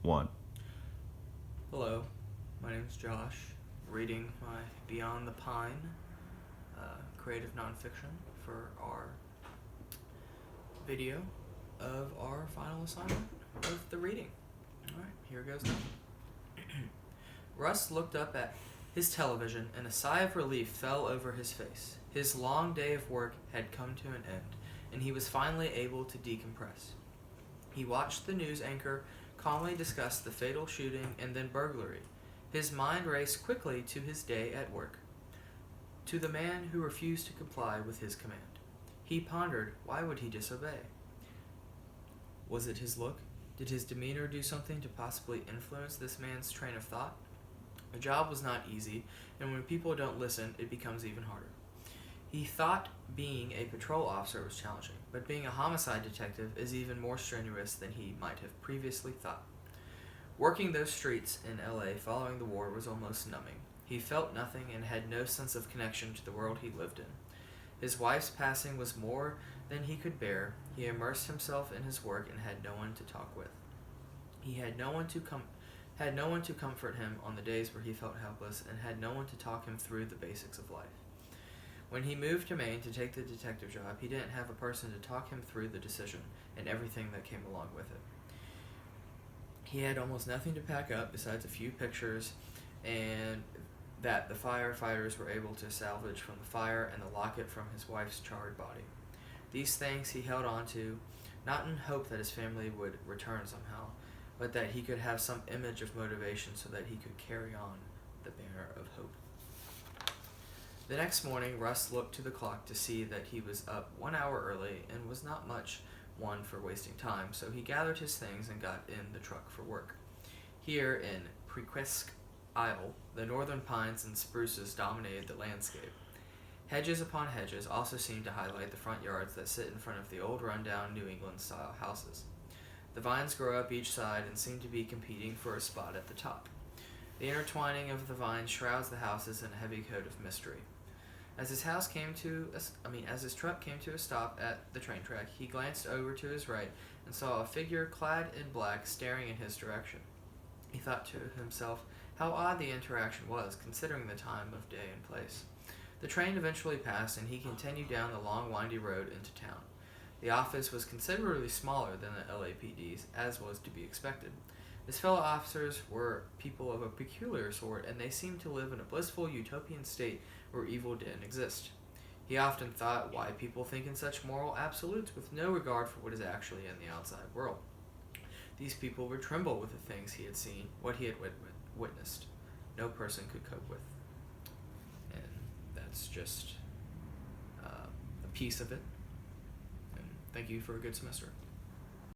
1. Hello, my name is Josh, reading my Beyond the Pine creative nonfiction for our video of our final assignment of the reading. Alright, here goes now. Russ looked up at his television and a sigh of relief fell over his face. His long day of work had come to an end, and he was finally able to decompress. He watched the news anchor calmly discuss the fatal shooting and then burglary. His mind raced quickly to his day at work, to the man who refused to comply with his command. He pondered, why would he disobey? Was it his look? Did his demeanor do something to possibly influence this man's train of thought? The job was not easy, and when people don't listen, it becomes even harder. He thought being a patrol officer was challenging, but being a homicide detective is even more strenuous than he might have previously thought. Working those streets in LA following the war was almost numbing. He felt nothing and had no sense of connection to the world he lived in. His wife's passing was more than he could bear. He immersed himself in his work and had no one to talk with. He had no one to comfort him on the days where he felt helpless, and had no one to talk him through the basics of life. When he moved to Maine to take the detective job, he didn't have a person to talk him through the decision and everything that came along with it. He had almost nothing to pack up besides a few pictures and that the firefighters were able to salvage from the fire, and the locket from his wife's charred body. These things he held on to, not in hope that his family would return somehow, but that he could have some image of motivation so that he could carry on the banner of hope. The next morning, Russ looked to the clock to see that he was up 1 hour early and was not much one for wasting time, so he gathered his things and got in the truck for work. Here in Prequesque Isle, the northern pines and spruces dominated the landscape. Hedges upon hedges also seemed to highlight the front yards that sit in front of the old rundown New England-style houses. The vines grow up each side and seem to be competing for a spot at the top. The intertwining of the vines shrouds the houses in a heavy coat of mystery. As his truck came to a stop at the train track, he glanced over to his right and saw a figure clad in black staring in his direction. He thought to himself how odd the interaction was, considering the time of day and place. The train eventually passed, and he continued down the long, windy road into town. The office was considerably smaller than the LAPD's, as was to be expected. His fellow officers were people of a peculiar sort, and they seemed to live in a blissful utopian state where evil didn't exist. He often thought why people think in such moral absolutes with no regard for what is actually in the outside world. These people would tremble with the things he had seen, what he had witnessed. No person could cope with. And that's just a piece of it. And thank you for a good semester.